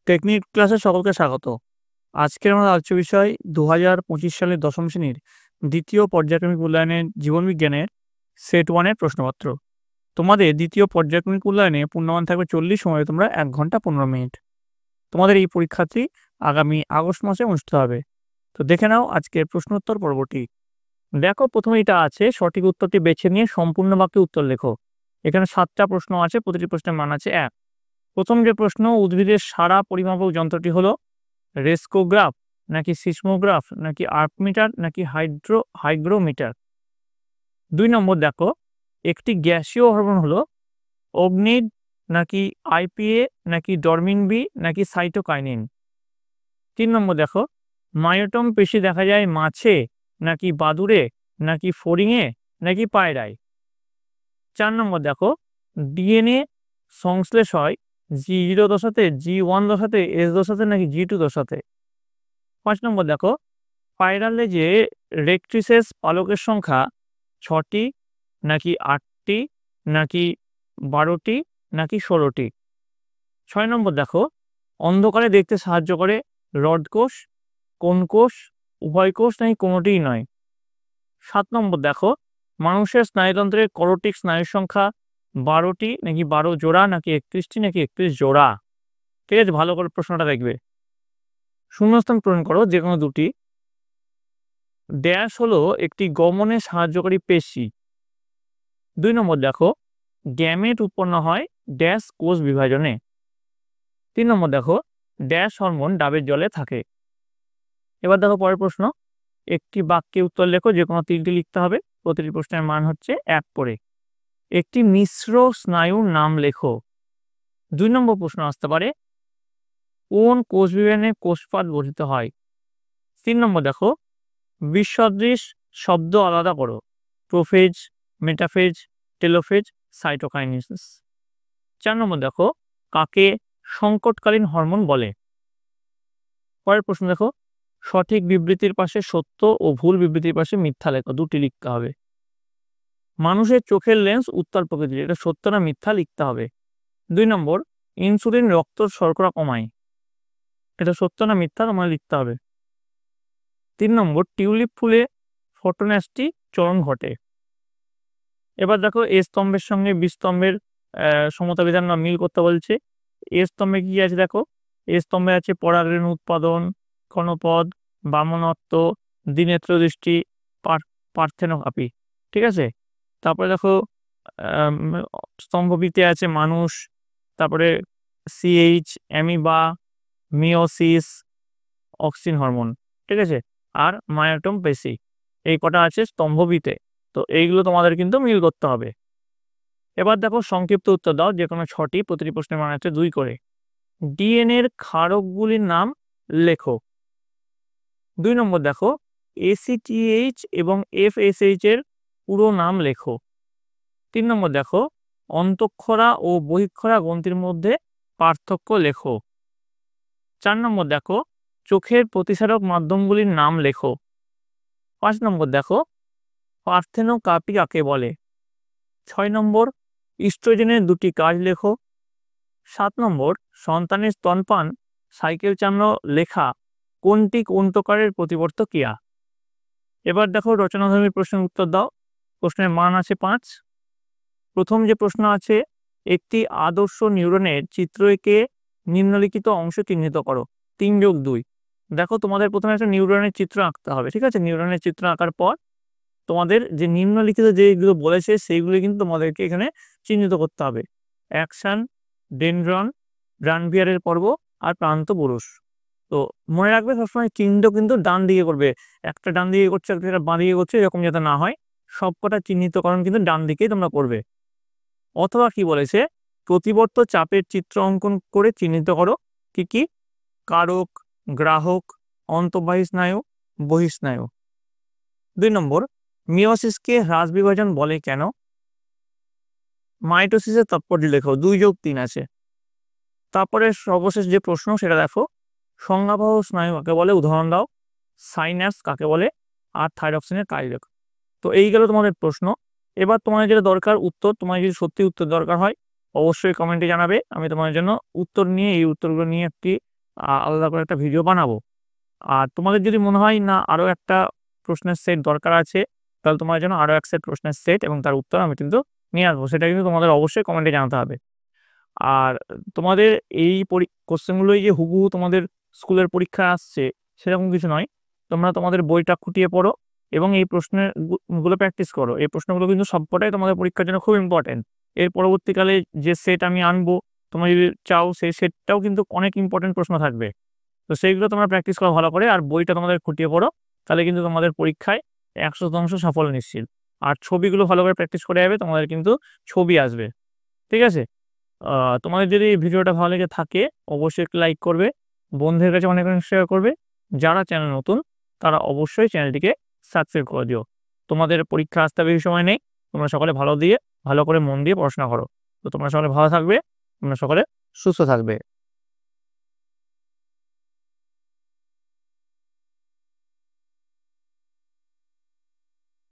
Technique ক্লাসে সকলকে স্বাগত। আজকের আমাদের আলোচ্য বিষয় 2025 সালের দশম শ্রেণীর দ্বিতীয় পর্যায়ক্রমিক মূল্যায়নের জীবনবিজ্ঞানের সেট 1 এর প্রশ্নপত্র। তোমাদের দ্বিতীয় পর্যায়ক্রমিক মূল্যায়নে পূর্ণমান থাকবে 40 সময়ে তোমরা 1 ঘন্টা 15 মিনিট। তোমাদের এই পরীক্ষাটি আগামী আগস্ট মাসে অনুষ্ঠিত হবে। তো দেখে নাও আজকের প্রশ্নোত্তর পর্বটি। দেখো প্রথমে এটা আছে, সঠিক উত্তরটি বেছে নিয়ে সম্পূর্ণ বাক্যে উত্তর লেখো। এখানে 7টা প্রশ্ন আছে, প্রতিটি প্রশ্নের মান আছে 1। প্রথম যে প্রশ্ন, উদ্ভিদের সারা পরিমাপক যন্ত্রটি হলো রেস্কোগ্রাফ নাকি সিসমোগ্রাফ নাকি আর্কমিটার নাকি হাইগ্রোমিটার। 2 নম্বর দেখো, একটি গ্যাসীয় হরমোন হলো অগ্নিড নাকি আইপিএ নাকি ডরমিন বি নাকি সাইটোকাইনিন। 3 নম্বর দেখো, মায়োটম পেশি দেখা যায় মাছে নাকি বাদুড়ে নাকি ফড়িংয়ে নাকি পায়রায়। 4 নম্বর দেখো, ডিএনএ সংশ্লেষ হয় G0 দশাতে, G1 দশাতে, S দশাতে নাকি G2 দশাতে। 5 নম্বর দেখো, স্পাইরাল লেজে রেক্ট্রিসেস পালকের সংখ্যা 6টি নাকি 8টি নাকি 12টি নাকি 16টি। 6 নম্বর দেখো, অন্ধকারে দেখতে সাহায্য করে রড কোষ, কোন কোষ, উভয় কোষ নাকি কোনোটিই নয়। 7 নম্বর দেখো, মানুষের স্নায়ুতন্ত্রের করোটিক স্নায়ুর সংখ্যা 12টি নাকি 12 জোড়া নাকি 31টি নাকি 31 জোড়া। ঠিক আছে, ভালো করে প্রশ্নটা দেখবে। শূন্যস্থান পূরণ করো যে কোনো দুটি। ড্যাশ হলো একটি গমনে সাহায্যকারী পেশি। 2 নম্বর দেখো, গ্যামেট উৎপন্ন হয় ড্যাশ কোষ বিভাজনে। 3 নম্বর দেখো, ড্যাশ হরমোন ডাবের জলে থাকে। এবার দেখো পরের প্রশ্ন, একটি বাক্যে উত্তর লেখো, যে কোনো 3টি লিখতে হবে। প্রতিটি প্রশ্নের মান হচ্ছে 1 করে। একটি মিশ্র স্নায়ুর নাম লেখো। 2 নম্বর প্রশ্ন আসতে পারে, কোন কোষ বিভাজনে কোষপাত গঠিত হয়। 3 নম্বর দেখো, বিসদৃশ শব্দ আলাদা করো। Prophase, metaphase, telophase, cytokinesis. 4 নম্বর দেখো, কাকে সংকটকালীন হরমোন বলে। পরের প্রশ্ন দেখো, সঠিক বিবৃতির পাশে সত্য ও ভুল বিবৃতির পাশে মিথ্যা লেখো। 2টি লিখতে হবে। মানুষের চোখের লেন্স উত্তাল প্রকৃতির, এটা সত্য না মিথ্যা লিখতে হবে। 2 নম্বর, ইনসুলিন রক্ত শর্করা কমায়, এটা সত্য না মিথ্যা তোমায় লিখতে হবে। 3 নম্বর, টিউলিপ ফুলে ফটোন্যাস্টি চরণ ঘটে। এবার দেখো, এ স্তম্ভের সঙ্গে বি স্তম্ভের সমতা বিধান বা মিল করতে বলছে। এ স্তম্ভে কি আছে দেখো, এ স্তম্ভে আছে পরাগরেণু উৎপাদন, ক্ষণপদ, বামনত্ব, দ্বিনেত্র দৃষ্টি, পার্থেনোকাপি। ঠিক আছে, তারপরে দেখো স্তম্ভ বিতে আছে মানুষ, তারপরে CH, amoeba, meiosis, auxin hormone. ঠিক আছে, আর মায়োটম পেশি। এই কটা আছে স্তম্ভ বিতে। তো এইগুলো তোমাদের কিন্তু মিল করতে হবে। এবার দেখো, সংক্ষিপ্ত উত্তর দাও, যে কোনো 6টি, প্রতিটি প্রশ্নের মান আছে 2 করে। ডিএনএর ক্ষারকগুলির নাম লেখো। 2 নম্বর দেখো, এসিটিএইচ এবং এফএসএইচ এর পুরো নাম লেখো। 3 নম্বর দেখো, অন্তঃক্ষরা ও বহিঃক্ষরা গ্রন্থির মধ্যে পার্থক্য লেখো। 4 নম্বর দেখো, চোখের প্রতিসারক মাধ্যমগুলির নাম লেখো। 5 নম্বর দেখো, পার্থেনোকাপি কাকে বলে। 6 নম্বর, ইস্ট্রোজেনের 2টি কাজ লেখো। 7 নম্বর, সন্তানের স্তনপান সাইকেল চালানো লেখা কোনটি কোন প্রকারের প্রতিবর্ত ক্রিয়া। এবার দেখো, রচনাধর্মী প্রশ্নের উত্তর দাও। প্রশ্নের মান আছে 5। প্রথম যে প্রশ্ন আছে, একটি আদর্শ নিউরনের চিত্র এঁকে নিম্নলিখিত অংশ চিহ্নিত করো। 3+2। দেখো, তোমাদের প্রথমে একটা নিউরনের চিত্র আঁকতে হবে। ঠিক আছে, নিউরনের চিত্র আঁকার পর তোমাদের যে নিম্নলিখিত যেগুলো বলেছে সেইগুলো কিন্তু তোমাদেরকে এখানে চিহ্নিত করতে হবে। অ্যাকশন, ডেনড্রন, গ্রানভিয়ারের পর্ব আর প্রান্ত পুরুষ। তো মনে রাখবে, সবসময় চিহ্নিত কিন্তু ডান দিকে করবে। একটা ডান দিকে করছে, একটা বাঁ দিকে করছে, এরকম যাতে না হয়। সবকটা চিহ্নিতকরণ কিন্তু ডান দিকেই তোমরা করবে। অথবা কি বলেছে, প্রতিবর্ত চাপের চিত্র অঙ্কন করে চিহ্নিত করো। কি কি? কারক, গ্রাহক, অন্তঃবাহী স্নায়ু, বহিঃস্নায়ু। 2 নম্বর, মিওসিসকে হ্রাস বিভাজন বলে কেন। মাইটোসিসের তাৎপর্য লেখো। 2+3 আছে। তারপরে সর্বশেষ যে প্রশ্ন সেটা দেখো, সংজ্ঞাবহ স্নায়ু কাকে বলে, উদাহরণ দাও। সাইন্যাপস কাকে বলে, আর থাইরক্সিনের কাজ লেখো। তো এই গেল তোমাদের প্রশ্ন। এবার তোমাদের যেটা দরকার উত্তর, তোমার যদি সত্যি উত্তর দরকার হয় অবশ্যই কমেন্টে জানাবে। আমি তোমাদের জন্য উত্তর নিয়ে, এই উত্তরগুলো নিয়ে একটি আলাদা করে একটা ভিডিও বানাবো। আর তোমাদের যদি মনে হয় না আরও একটা প্রশ্নের সেট দরকার আছে, তাহলে তোমার জন্য আরও এক সেট প্রশ্নের সেট এবং তার উত্তর আমি কিন্তু নিয়ে আসবো। সেটা কিন্তু তোমাদের অবশ্যই কমেন্টে জানাতে হবে। আর তোমাদের এই কোশ্চেনগুলোই যে হুবহু তোমাদের স্কুলের পরীক্ষায় আসছে সেরকম কিছু নয়। তোমরা তোমাদের বইটা খুঁটিয়ে পড়ো এবং এই প্রশ্নের গুলো প্র্যাকটিস করো। এই প্রশ্নগুলো কিন্তু সবকটাই তোমাদের পরীক্ষার জন্য খুব ইম্পর্টেন্ট। এর পরবর্তীকালে যে সেট আমি আনবো, তোমরা যদি চাও সেই সেটটাও কিন্তু অনেক ইম্পর্টেন্ট প্রশ্ন থাকবে। তো সেইগুলো তোমরা প্র্যাকটিস করো ভালো করে, আর বইটা তোমাদের খুঁটিয়ে পড়ো। তাহলে কিন্তু তোমাদের পরীক্ষায় 100% সাফল্য নিশ্চিত। আর ছবিগুলো ভালো করে প্র্যাকটিস করে যাবে, তোমাদের কিন্তু ছবি আসবে। ঠিক আছে? তোমাদের যদি এই ভিডিওটা ভালো লেগে থাকে অবশ্যই একটু লাইক করবে, বন্ধুদের কাছে অনেক অনেক শেয়ার করবে। যারা চ্যানেল নতুন তারা অবশ্যই চ্যানেলটিকে সাবস্ক্রাইব করে দিও। তোমাদের পরীক্ষা আসতে বেশি সময় নেই। তোমরা সকলে ভালো করে মন দিয়ে পড়াশোনা করো। তো তোমরা সকলে ভালো থাকবে, তোমরা সকলে সুস্থ থাকবে।